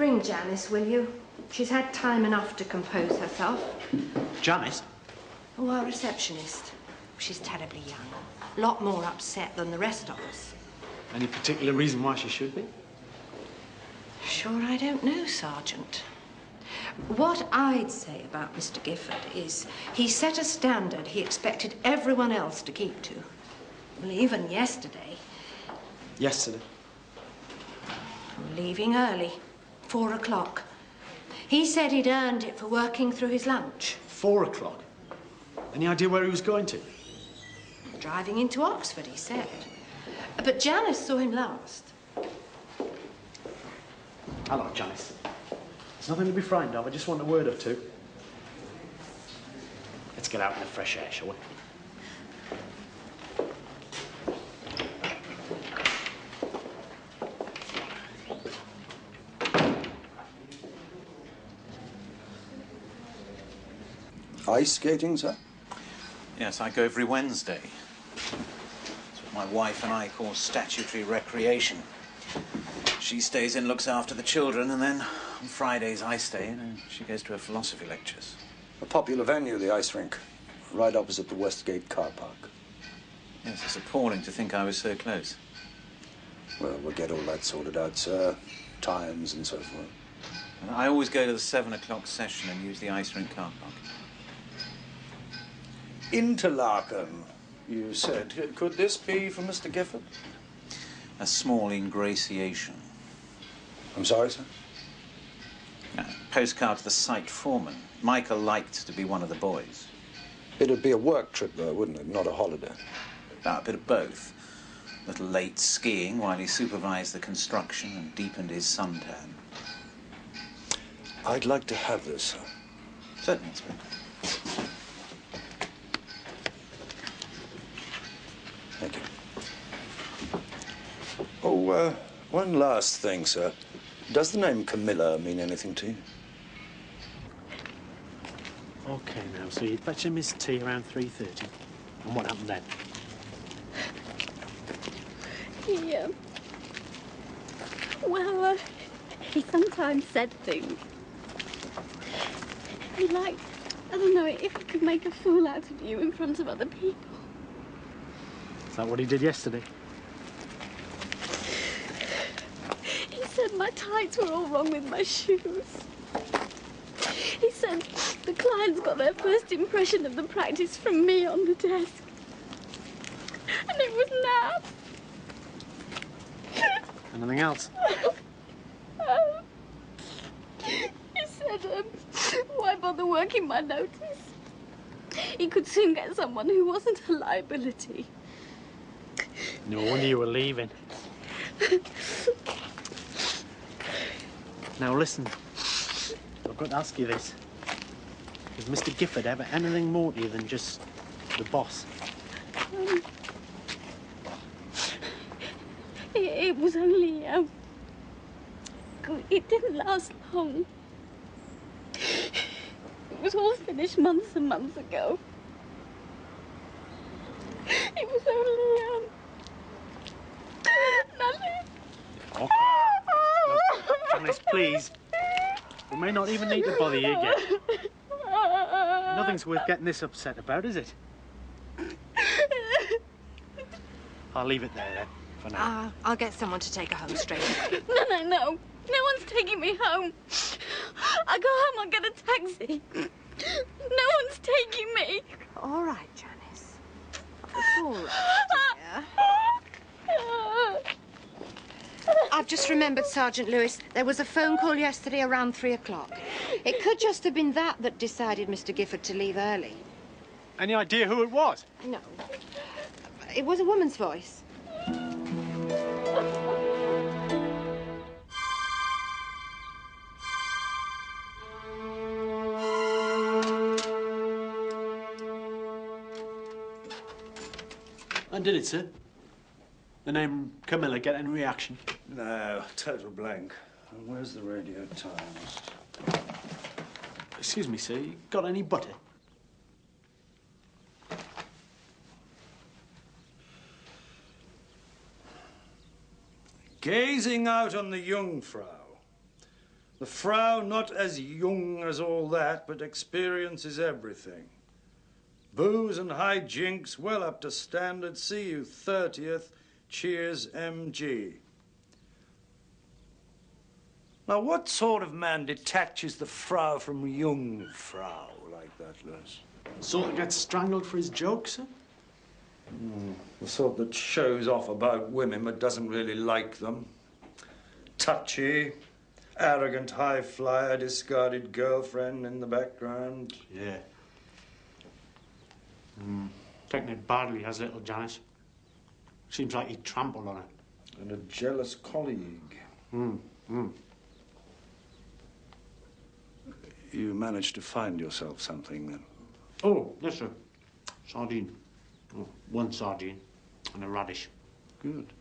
Bring Janice, will you? She's had time enough to compose herself. Janice? Oh, our receptionist. She's terribly young. A lot more upset than the rest of us. Any particular reason why she should be? Sure, I don't know, Sergeant. What I'd say about Mr. Gifford is he set a standard he expected everyone else to keep to. Well, even yesterday. Yesterday? Leaving early, 4 o'clock. He said he'd earned it for working through his lunch. 4 o'clock? Any idea where he was going to? Driving into Oxford, he said. But Janice saw him last. Hello, Janice. There's nothing to be frightened of. I just want a word or two. Let's get out in the fresh air, shall we? Ice skating, sir? Yes, I go every Wednesday. That's what my wife and I call statutory recreation. She stays in, looks after the children, and then on Fridays I stay in and she goes to her philosophy lectures. A popular venue, the ice rink, right opposite the Westgate car park. Yes, it's appalling to think I was so close. Well, we'll get all that sorted out, sir. Times and so forth. I always go to the 7 o'clock session and use the ice rink car park. Interlaken, you said. Could this be for Mr. Gifford? A small ingratiation. I'm sorry, sir? A postcard to the site foreman. Michael liked to be one of the boys. It'd be a work trip, though, wouldn't it? Not a holiday. A bit of both. A little late skiing while he supervised the construction and deepened his suntan. I'd like to have this, sir. Certainly, Inspector. Thank you. Oh, one last thing, sir. Does the name Camilla mean anything to you? OK, now, so you'd fetch him his tea around 3:30. And what happened then? He sometimes said things. He liked, I don't know, if he could make a fool out of you in front of other people. Is that what he did yesterday? He said my tights were all wrong with my shoes. He said the clients got their first impression of the practice from me on the desk. And it was Nat. Anything else? He said, why bother working my notice? He could soon get someone who wasn't a liability. No wonder you were leaving. Now listen, I've got to ask you this. Was Mr. Gifford ever anything more to you than just the boss? It was only, it didn't last long. It was all finished months and months ago. It was only, nothing. OK. Janice, please. We may not even need to bother you again. Nothing's worth getting this upset about, is it? I'll leave it there, then, for now. I'll get someone to take her home straight away. No. No one's taking me home. I'll go home, I'll get a taxi. No one's taking me. All right, Janice. It's all right, dear. I've just remembered, Sergeant Lewis, there was a phone call yesterday around 3 o'clock. It could just have been that decided Mr. Gifford to leave early. Any idea who it was? No. It was a woman's voice. And did it, sir? The name Camilla get any reaction? No, total blank. Where's the Radio Times? Excuse me, sir, you got any butter? Gazing out on the Jungfrau, The Frau not as young as all that, but experience is everything. Booze and high jinks, well up to standard. See you 30th. Cheers, M.G. Now, what sort of man detaches the Frau from young Frau like that, Lewis? Sort of gets strangled for his jokes, sir? The sort that shows off about women but doesn't really like them. Touchy, arrogant high flyer, discarded girlfriend in the background. Yeah. Taking it badly, has little Janice. Seems like he trampled on her. And a jealous colleague. You managed to find yourself something, then? Oh, yes, sir. Sardine. Oh, one sardine and a radish. Good.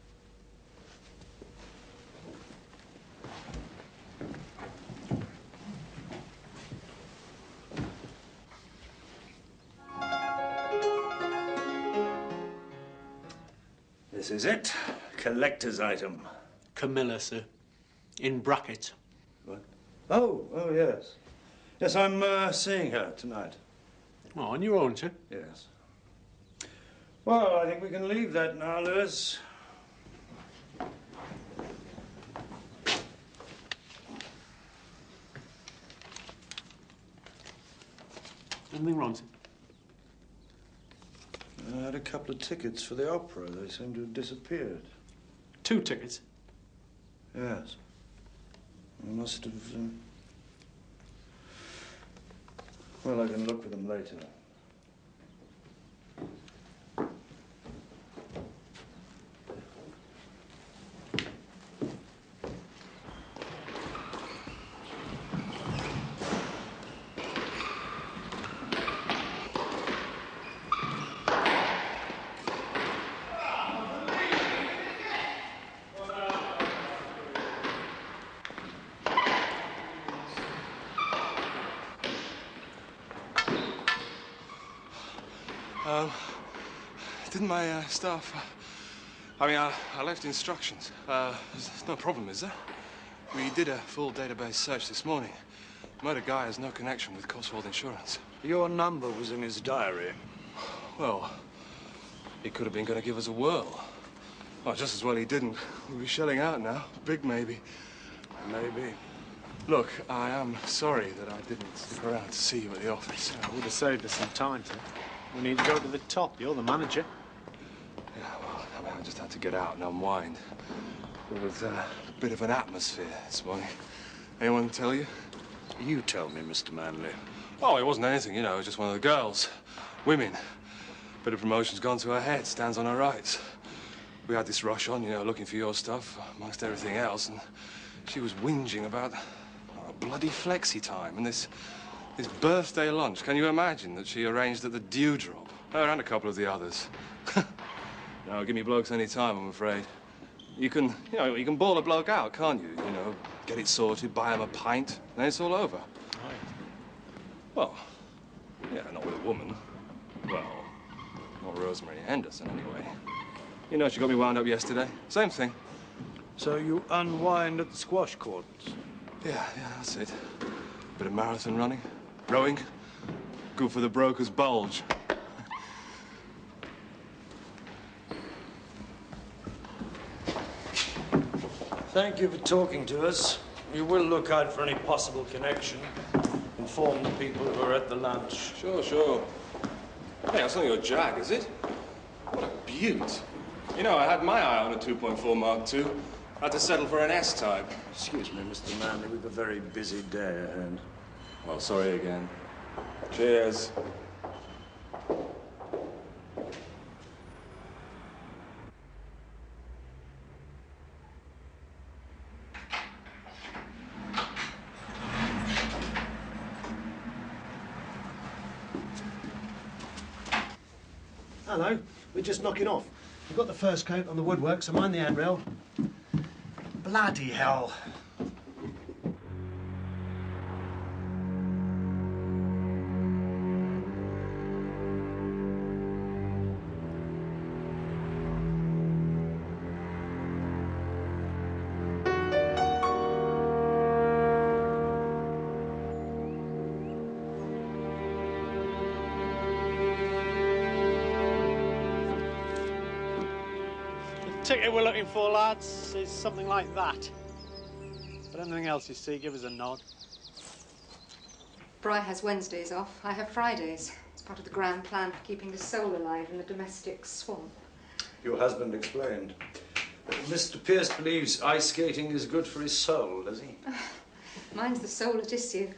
This is it. Collector's item. Camilla, sir. In brackets. What? Oh, yes. Yes, I'm seeing her tonight. Oh, on your own, sir? Yes. Well, I think we can leave that now, Lewis. Anything wrong, sir? I had a couple of tickets for the opera. They seem to have disappeared. 2 tickets? Yes. I must have... Well, I can look for them later. Didn't my staff... I left instructions. There's no problem, is there? We did a full database search this morning. Murder guy has no connection with Cotswold Insurance. Your number was in his diary. Well, he could have been going to give us a whirl. Oh, just as well he didn't. We'll be shelling out now. Big maybe. Maybe. Look, I am sorry that I didn't stick around to see you at the office. I would have saved us some time, sir. We need to go to the top. You're the manager. Yeah, well, I just had to get out and unwind. There was a bit of an atmosphere this morning. Anyone tell you? You tell me, Mr. Manley. Oh, it wasn't anything, you know, it was just one of the girls. Women. Bit of promotion's gone to her head, stands on her rights. We had this rush on, you know, looking for your stuff, amongst everything else, and she was whinging about bloody flexi time and this birthday lunch. Can you imagine that she arranged at the Dewdrop? Her and a couple of the others. No, give me blokes any time, I'm afraid. You can bawl a bloke out, can't you? You know, get it sorted, buy him a pint, and then it's all over. Right. Well, yeah, not with a woman. Well, not Rosemary Henderson, anyway. You know, she got me wound up yesterday. Same thing. So you unwind at the squash courts? Yeah, that's it. Bit of marathon running, rowing. Good for the broker's bulge. Thank you for talking to us. You will look out for any possible connection. Inform the people who are at the lunch. Sure. Hey, that's not your Jag, is it? What a beaut. You know, I had my eye on a 2.4 Mark II. I had to settle for an S-type. Excuse me, Mr. Manley, we've a very busy day ahead. Well, sorry again. Cheers. Hello, we're just knocking off. We've got the first coat on the woodwork, so mind the handrail. Bloody hell. ticket we're looking for, lads, is something like that. But anything else you see, give us a nod. Bry has Wednesdays off. I have Fridays. It's part of the grand plan for keeping the soul alive in the domestic swamp. Your husband explained. Mr. Pierce believes ice skating is good for his soul, does he? Mine's the soul at issue.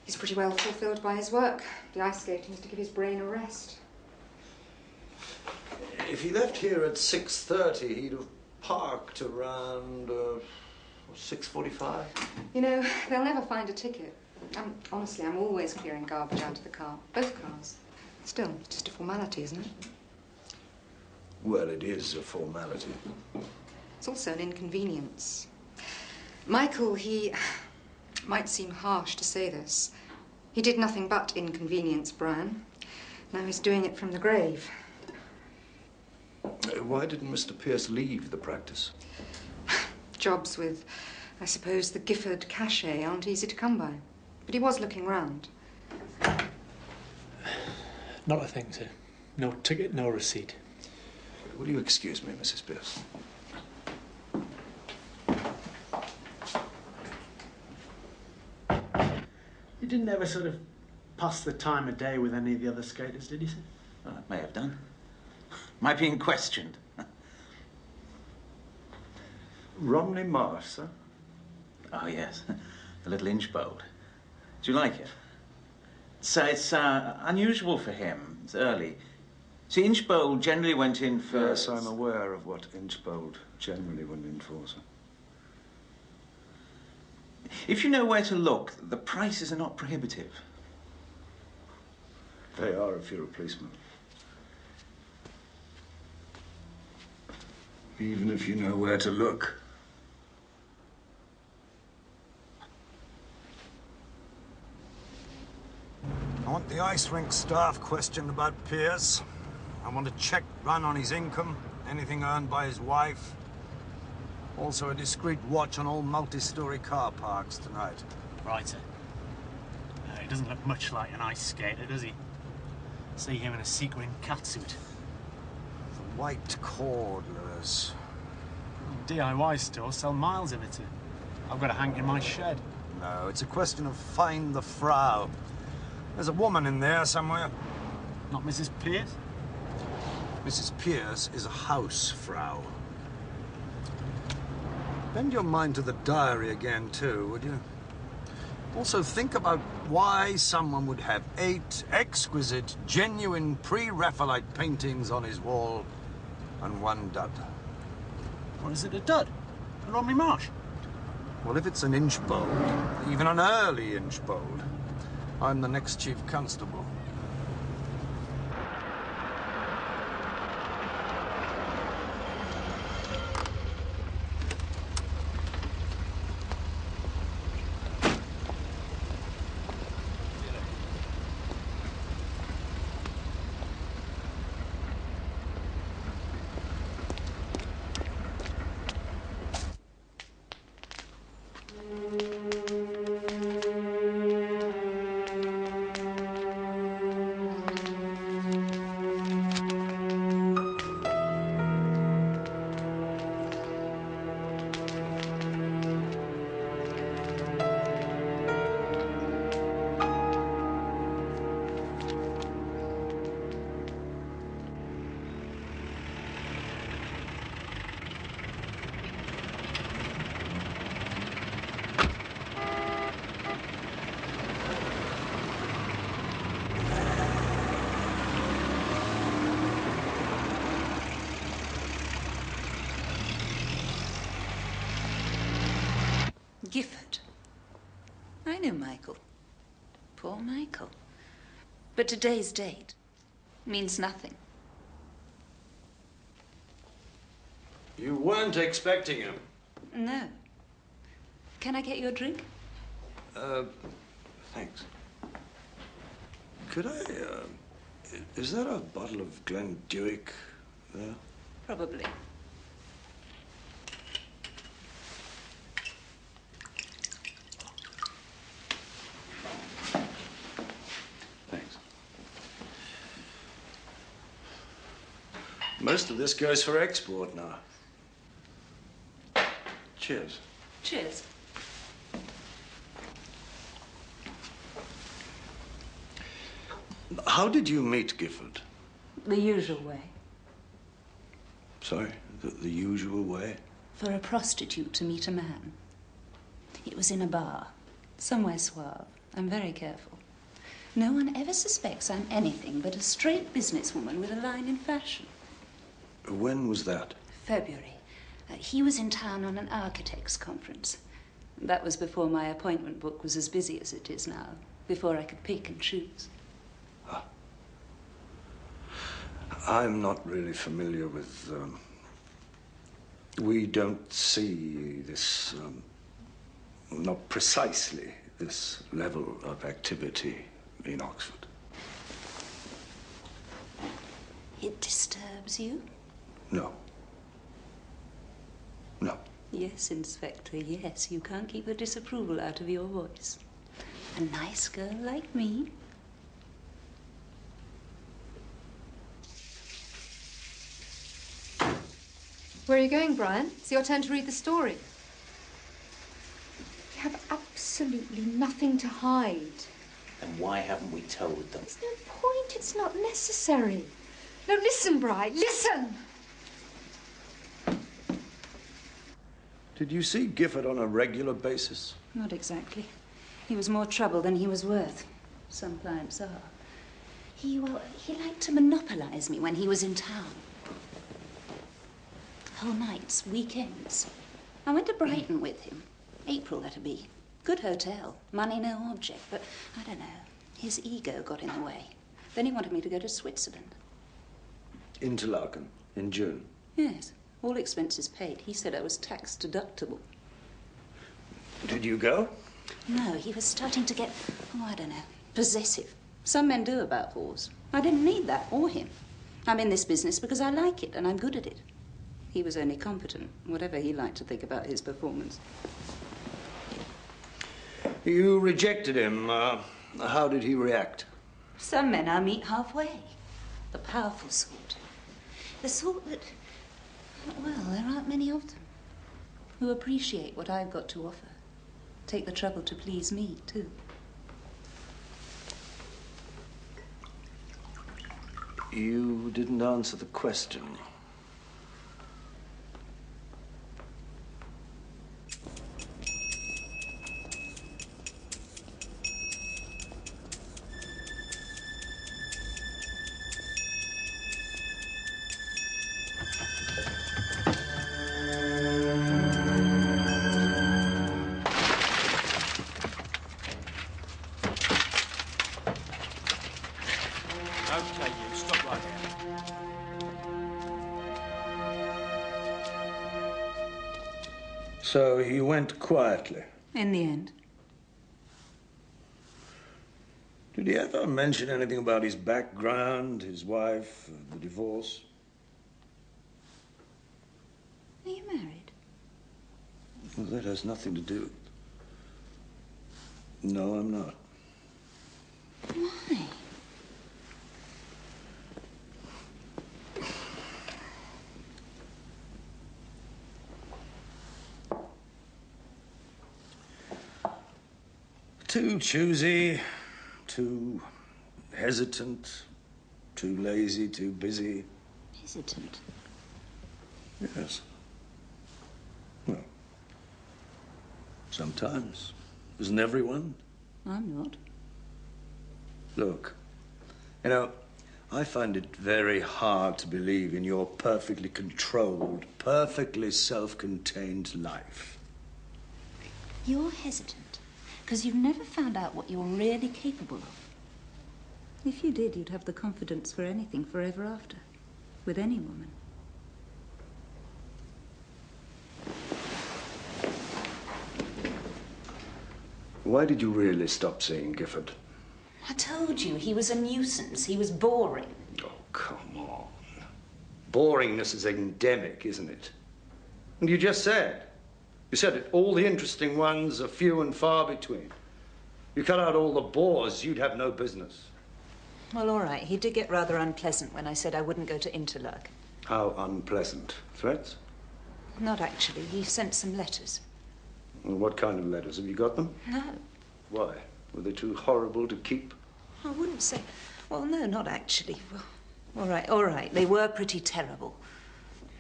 He's pretty well fulfilled by his work. The ice skating is to give his brain a rest. If he left here at 6:30, he'd have parked around 6:45. You know, they'll never find a ticket. Honestly, I'm always clearing garbage out of the car. Both cars. Still, it's just a formality, isn't it? Well, it is a formality. It's also an inconvenience. Michael, he might seem harsh to say this. He did nothing but inconvenience Brian. Now he's doing it from the grave. Why didn't Mr. Pierce leave the practice? Jobs with, I suppose, the Gifford cachet aren't easy to come by. But he was looking round. Not a thing, sir. No ticket, no receipt. Will you excuse me, Mrs. Pierce? You didn't ever sort of pass the time of day with any of the other skaters, did you, sir? Well, I may have done. Am I being questioned? Romney Marsh, sir? Oh, yes. The little inch bowl. Do you like it? So it's unusual for him. It's early. See, inch bowl generally went in for... Yes, I'm aware of what inch bowl generally went in for, sir. If you know where to look, the prices are not prohibitive. They are if you're a policeman. Even if you know where to look. I want the ice rink staff questioned about Pierce. I want a check run on his income, anything earned by his wife. Also a discreet watch on all multi-story car parks tonight. Right, sir. He doesn't look much like an ice skater, does he? See him in a sequin catsuit. The white cord, Lewis. DIY stores sell miles of it, sir. I've got a hank in my shed. No, it's a question of find the Frau. There's a woman in there somewhere. Not Mrs. Pierce? Mrs. Pierce is a house Frau. Bend your mind to the diary again, too, would you? Also, think about why someone would have 8 exquisite, genuine, pre-Raphaelite paintings on his wall and 1 dud. What is it, a dud? A Romney Marsh? Well, if it's an inch bowl, even an early inch bowl, I'm the next chief constable. Gifford. I know Michael. Poor Michael. But today's date means nothing. You weren't expecting him? No. Can I get you a drink? Thanks. Could I, is that a bottle of Glendewick there? Probably. Thanks. Most of this goes for export now. Cheers. Cheers. How did you meet Gifford? The usual way. Sorry, the usual way? For a prostitute to meet a man. It was in a bar, somewhere suave. I'm very careful. No one ever suspects I'm anything but a straight businesswoman with a line in fashion. When was that? February. He was in town on an architects' conference. That was before my appointment book was as busy as it is now, before I could pick and choose. I'm not really familiar with... we don't see this... not precisely this level of activity in Oxford. It disturbs you? No. No. Yes, Inspector, yes. You can't keep the disapproval out of your voice. A nice girl like me. Where are you going, Brian? It's your turn to read the story. You have absolutely nothing to hide. And why haven't we told them? There's no point. It's not necessary. No, listen, Brian. Listen! Did you see Gifford on a regular basis? Not exactly. He was more trouble than he was worth. Some clients are. He liked to monopolize me when he was in town. Whole nights, weekends. I went to Brighton with him. April, that'd be. Good hotel. Money no object, but I don't know. His ego got in the way. Then he wanted me to go to Switzerland. Interlaken, in June. Yes. All expenses paid. He said I was tax deductible. Did you go? No, he was starting to get, I don't know, possessive. Some men do about whores. I didn't need that, or him. I'm in this business because I like it, and I'm good at it. He was only competent, whatever he liked to think about his performance. You rejected him. How did he react? Some men I meet halfway. The powerful sort. The sort that, well, there aren't many of them. Who appreciate what I've got to offer. Take the trouble to please me, too. You didn't answer the question. Okay, you stop right there. So he went quietly. In the end. Did he ever mention anything about his background, his wife, the divorce? Are you married? Well, that has nothing to do with it. No, I'm not. Why? Too choosy, too hesitant, too lazy, too busy. Hesitant? Yes. Well, sometimes. Isn't everyone? I'm not. Look, you know, I find it very hard to believe in your perfectly controlled, perfectly self-contained life. You're hesitant because you've never found out what you're really capable of. If you did, you'd have the confidence for anything forever after, with any woman. Why did you really stop seeing Gifford? I told you, he was a nuisance. He was boring. Oh, come on. Boringness is endemic, isn't it? And you just said. You said it. All the interesting ones are few and far between. You cut out all the bores, you'd have no business. Well, all right. He did get rather unpleasant when I said I wouldn't go to Interlaken. How unpleasant. Threats? Not actually. He sent some letters. And what kind of letters? Have you got them? No. Why? Were they too horrible to keep? I wouldn't say... Well, no, not actually. Well, all right. They were pretty terrible.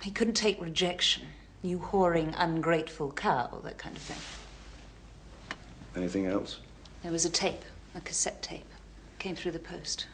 He couldn't take rejection. You whoring, ungrateful cow, that kind of thing. Anything else? There was a tape, a cassette tape. Came through the post.